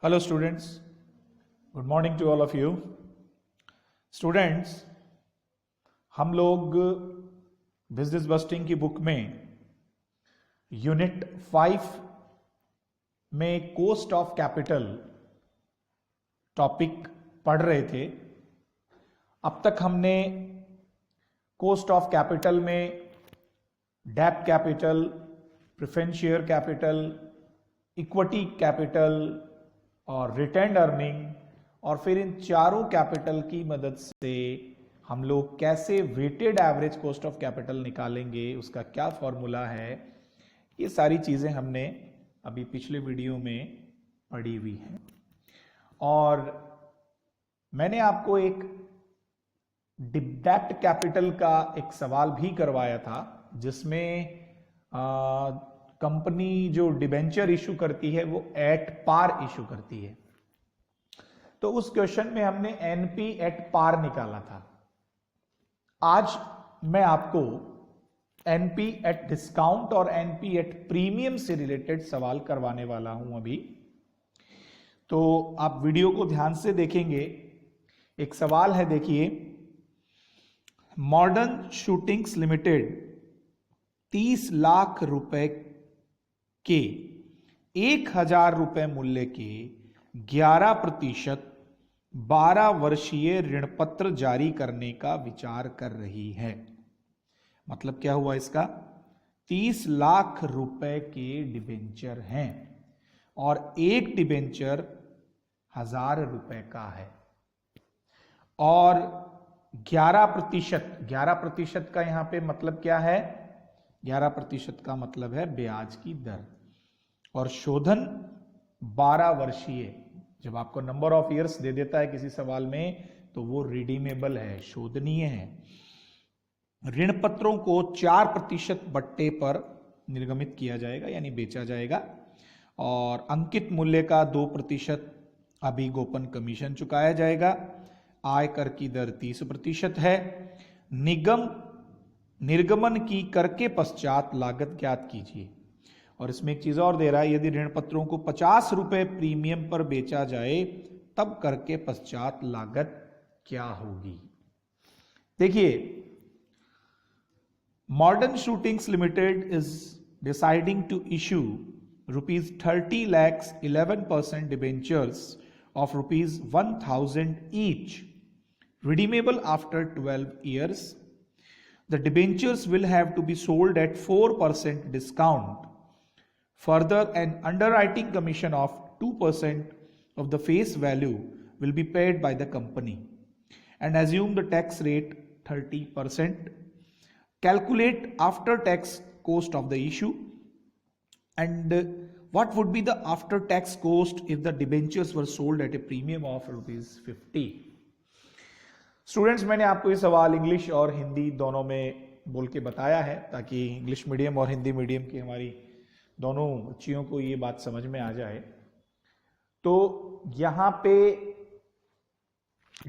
Hello students, good morning to all of you. Students, हम लोग business busting की book में यूनिट 5 में कॉस्ट ऑफ कैपिटल टॉपिक पढ़ रहे थे। अब तक हमने कॉस्ट ऑफ कैपिटल में डेब्ट capital, preference share capital, equity capital और रिटेन्ड अर्निंग और फिर इन चारों कैपिटल की मदद से हम लोग कैसे weighted average cost of capital निकालेंगे, उसका क्या फॉर्मूला है, ये सारी चीजें हमने अभी पिछले वीडियो में पढ़ी हुई हैं। और मैंने आपको एक डेब्ट कैपिटल का एक सवाल भी करवाया था, जिसमें कंपनी जो डिबेंचर इशू करती है वो एट पार इशू करती है। तो उस क्वेश्चन में हमने एनपी एट पार निकाला था। आज मैं आपको एनपी एट डिस्काउंट और एनपी एट प्रीमियम से रिलेटेड सवाल करवाने वाला हूं अभी। तो आप वीडियो को ध्यान से देखेंगे। एक सवाल है, देखिए, मॉडर्न शूटिंग्स लिमिटेड 30 लाख रुपए के 1000 रुपए मूल्य के 11% 12 वर्षीय ऋण पत्र जारी करने का विचार कर रही है। मतलब क्या हुआ इसका? 30 लाख रुपए के डिबेंचर हैं और एक डिबेंचर 1000 रुपए का है और 11% का यहां पे मतलब क्या है? 11% का मतलब है ब्याज की दर और शोधन 12 वर्षीय। जब आपको नंबर ऑफ ईयर्स दे देता है किसी सवाल में तो वो रिडीमेबल है, शोधनीय है। ऋण पत्रों को 4% बट्टे पर निर्गमित किया जाएगा, यानी बेचा जाएगा और अंकित मूल्य का 2% अभिगोपन कमीशन चुकाया जाएगा। आयकर की दर 30% है। निर्गमन की कर के पश्चात लागत ज्ञात कीजिए। और इसमें एक चीज और दे रहा है, यदि ऋण पत्रों को 50 रुपए प्रीमियम पर बेचा जाए तब कर के पश्चात लागत क्या होगी? देखिए, modern shootings limited is deciding to issue ₹30 lakhs 11% debentures of ₹1,000 each, redeemable after 12 years. The debentures will have to be sold at 4% discount. Further, an underwriting commission of 2% of the face value will be paid by the company. And assume the tax rate 30%. Calculate after-tax cost of the issue. And what would be the after-tax cost if the debentures were sold at a premium of ₹50? Students, मैंने आपको ये सवाल English और हिंदी दोनों में बोल के बताया है ताकि इंग्लिश मीडियम और हिंदी मीडियम की हमारी दोनों बच्चियों को ये बात समझ में आ जाए। तो यहां पे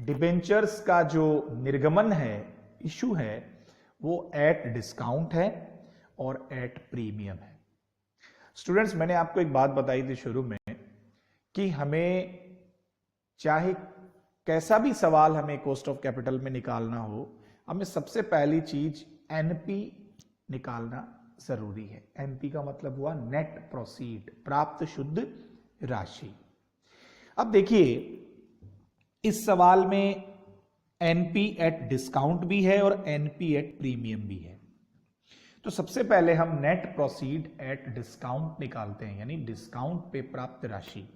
डिबेंचर्स का जो निर्गमन है, इशू है, वो एट डिस्काउंट है और एट प्रीमियम है। स्टूडेंट्स, मैंने आपको एक बात बताई थी शुरू में कि हमें चाहे कैसा भी सवाल हमें कॉस्ट ऑफ कैपिटल में निकालना हो, हमें सबसे पहली चीज एनपी निकालना जरूरी है। एनपी का मतलब हुआ नेट प्रोसीड, प्राप्त शुद्ध राशि। अब देखिए, इस सवाल में एनपी एट डिस्काउंट भी है और एनपी एट प्रीमियम भी है। तो सबसे पहले हम नेट प्रोसीड एट डिस्काउंट निकालते हैं, यानी डिस्काउंट पे प्राप्त राशि।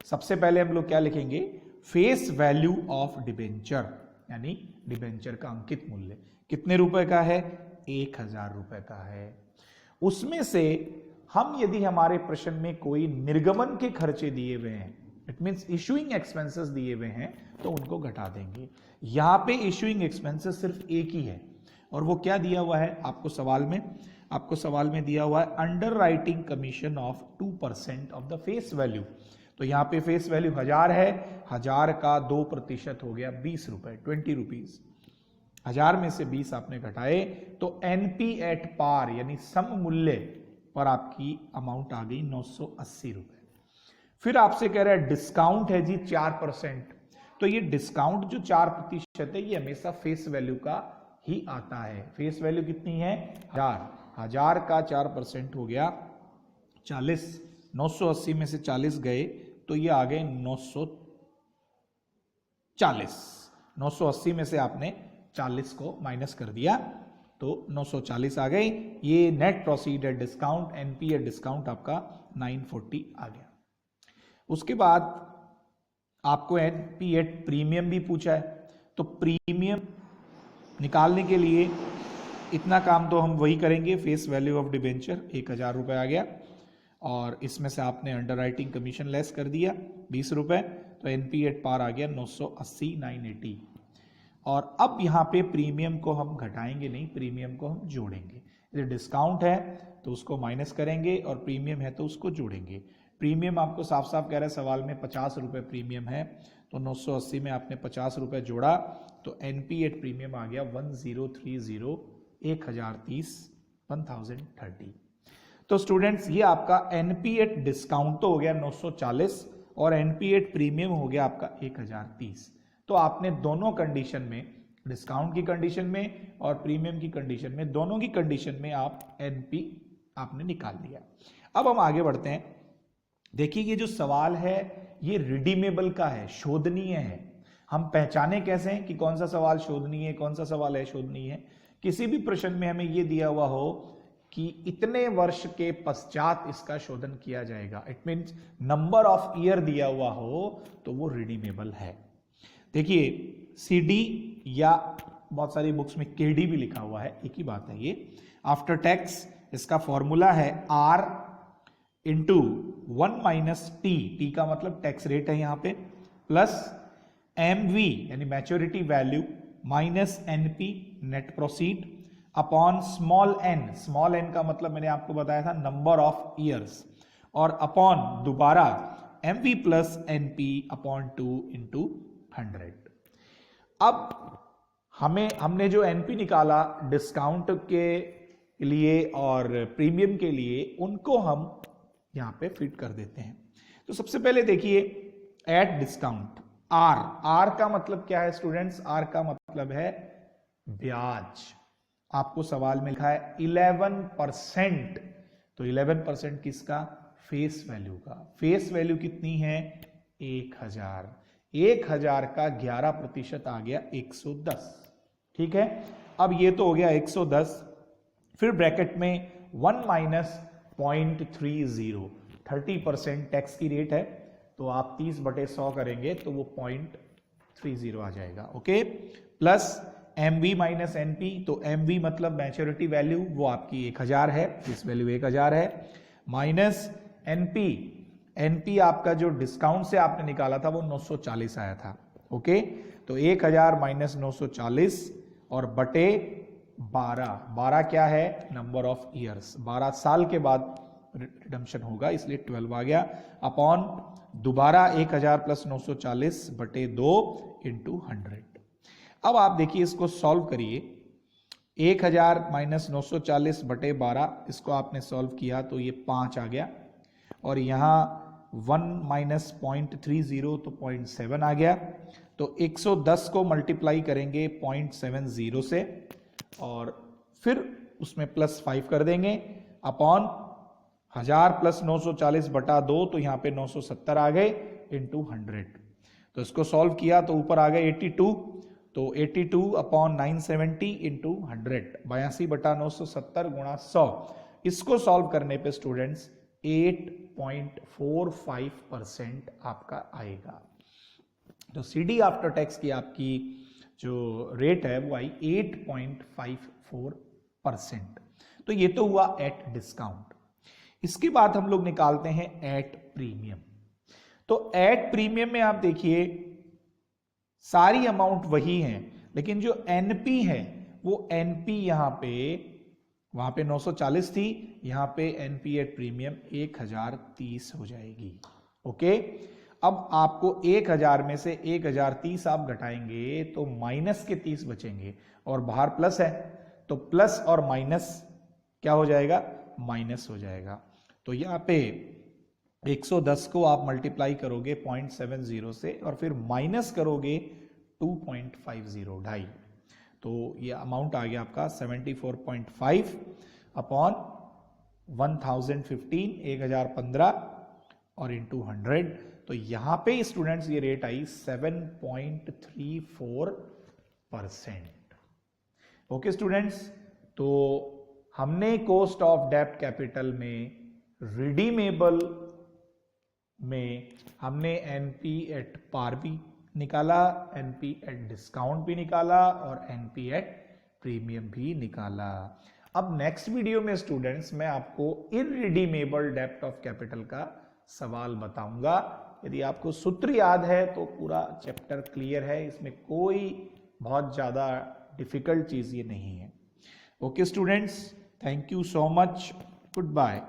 सबसे पहले हम लोग क्या लिखेंगे? फेस वैल्यू ऑफ डिबेंचर, यानी डिबेंचर का अंकित मूल्य कितने रुपए का है? 1000 रुपए का है। उसमें से हम, यदि हमारे प्रश्न में कोई निर्गमन के खर्चे दिए हुए हैं, इट मींस इशूइंग एक्सपेंसेस दिए हुए हैं, तो उनको घटा देंगे। यहां पे इशूइंग एक्सपेंसेस सिर्फ एक ही है और वो क्या दिया हुआ है आपको सवाल में दिया हुआ है under writing commission of 2% of the face value. तो यहां पे फेस वैल्यू 1000 है, 1000 का 2% हो गया 20 रुपए, 20 रुपीज। 1000 में से 20 आपने घटाए तो एनपी एट पार यानी सम मूल्य पर आपकी अमाउंट आ गई 980 रुपए। फिर आपसे कह रहा है डिस्काउंट है जी 4%। तो ये डिस्काउंट जो 4% है ये हमेशा फेस वैल्यू का ही आता है। फेस वैल्यू कितनी है? 1000 का 4% हो गया 40। 980 में से 40 गए तो ये आ गए 940। 980 में से आपने 40 को माइनस कर दिया तो 940 आ गई। ये नेट प्रोसीड है डिस्काउंट, एनपी है डिस्काउंट आपका 940 आ गया। उसके बाद आपको एनपी एट प्रीमियम भी पूछा है, तो प्रीमियम निकालने के लिए इतना काम तो हम वही करेंगे। फेस वैल्यू ऑफ डिबेंचर 1000 रुपये आ गया और इसमें से आपने अंडरराइटिंग कमीशन लेस कर दिया 20 रुपये, तो एनपी एट पार आ गया 980 980। और अब यहाँ पे प्रीमियम को हम घटाएंगे नहीं, प्रीमियम को हम जोड़ेंगे। यदि डिस्काउंट है तो उसको माइनस करेंगे और प्रीमियम है तो उसको जोड़ेंगे। प्रीमियम आपको साफ साफ कह रहा है सवाल में 50 रुपये प्रीमियम है, तो 980 में आपने 50 रुपये जोड़ा तो एनपी एट प्रीमियम आ गया 1030 1030 1030। तो स्टूडेंट्स ये आपका एनपी एट डिस्काउंट तो हो गया 940 और एनपी एट प्रीमियम हो गया आपका 1030। तो आपने दोनों कंडीशन में, डिस्काउंट की कंडीशन में और प्रीमियम की कंडीशन में, दोनों की कंडीशन में आप एनपी आपने निकाल लिया। अब हम आगे बढ़ते हैं। देखिए ये जो सवाल है ये रिडीमेबल का है, शोधनीय है। हम पहचाने कैसे कि कौन सा सवाल शोधनीय है, कौन सा सवाल है शोधनीय है। किसी भी प्रश्न में हमें ये दिया हुआ हो कि इतने वर्ष के पश्चात इसका शोधन किया जाएगा, it means number of year दिया हुआ हो, तो वो रिडीमेबल है। देखिए सीडी या बहुत सारी बुक्स में केडी भी लिखा हुआ है, एक ही बात है ये। आफ्टर टैक्स इसका फॉर्मूला है R into 1 minus T, T का मतलब टैक्स रेट है यहां पे, प्लस एमवी यानी maturity value minus NP net proceed upon small n का मतलब मैंने आपको बताया था नंबर ऑफ ईयर्स, और अपॉन दोबारा MV plus NP upon 2 into 100। अब हमने जो एनपी निकाला डिस्काउंट के लिए और प्रीमियम के लिए, उनको हम यहां पे फिट कर देते हैं। तो सबसे पहले देखिए एट डिस्काउंट आर का मतलब क्या है स्टूडेंट्स? आर का मतलब है ब्याज। आपको सवाल में लिखा है 11%, तो 11% किसका? फेस वैल्यू का। फेस वैल्यू कितनी है? 1000। 1000 का 11% आ गया 110। ठीक है, अब ये तो हो गया 110, फिर ब्रैकेट में 1 माइनस 0.30, 30% टैक्स की रेट है, तो आप 30/100 करेंगे तो वो 0.30 आ जाएगा। Okay, plus MV minus NP, तो एमवी मतलब मैच्योरिटी वैल्यू, वो आपकी 1000 है, इस वैल्यू 1000 है, माइनस एनपी, एनपी आपका जो डिस्काउंट से आपने निकाला था वो 940 आया था। ओके, तो 1000 माइनस 940 और बटे 12 क्या है? नंबर ऑफ ईयर्स, 12 साल के बाद रिडम्पशन होगा, इसलिए 12 आ गया, अपॉन दोबारा 1000 प्लस 940 बटे 2 इंटू 100। अब आप देखिए इसको सॉल्व करिए। 1000 माइनस 940 बटे 12, इसको आपने सॉल्व किया तो ये 5 आ गया, और यहाँ 1 माइनस 0.30 तो 0.7 आ गया। तो 110 को मल्टीप्लाई करेंगे 0.70 से और फिर उसमें प्लस 5 कर देंगे, अपॉन 1000 प्लस 940 बटा 2, तो यहाँ पे 970 आ गए इंटू 100। तो इसको सॉल्व किया तो ऊपर आ गए 82, तो 82 अपॉन 970 इंटू 100, 82 बटा 970 गुणा 100। इसको सॉल्व करने पे स्टूडेंट्स 8.45% आपका आएगा। तो सीडी आफ्टर टैक्स की आपकी जो रेट है वो आई 8.54%। तो ये तो हुआ एट डिस्काउंट। इसके बाद हम लोग निकालते हैं एट प्रीमियम। तो एट प्रीमियम में आप देखिए सारी अमाउंट वही है, लेकिन जो एनपी है वो एनपी यहां पे, वहां पे 940 थी, यहां पे एनपी एट प्रीमियम 1030 हो जाएगी। ओके, अब आपको 1000 में से 1030 आप घटाएंगे तो माइनस के 30 बचेंगे, और बाहर प्लस है तो प्लस और माइनस क्या हो जाएगा? माइनस हो जाएगा। तो यहाँ पे 110 को आप मल्टीप्लाई करोगे 0.70 से और फिर माइनस करोगे 2.50 ढाई, तो ये अमाउंट आ गया आपका 74.5 अपॉन 1015 1015 और इंटू 100। तो यहां पे स्टूडेंट्स ये रेट आई 7.34%। ओके स्टूडेंट्स, तो हमने कॉस्ट ऑफ डेब्ट कैपिटल में रिडीमेबल में हमने एनपी एट पार भी निकाला, एनपी एट डिस्काउंट भी निकाला और एनपी एट प्रीमियम भी निकाला। अब नेक्स्ट वीडियो में स्टूडेंट्स मैं आपको इररिडीमेबल डेब्ट ऑफ कैपिटल का सवाल बताऊंगा। यदि आपको सूत्र याद है तो पूरा चैप्टर क्लियर है, इसमें कोई बहुत ज्यादा डिफिकल्ट चीज ये नहीं है। Okay students, thank you so much, good bye.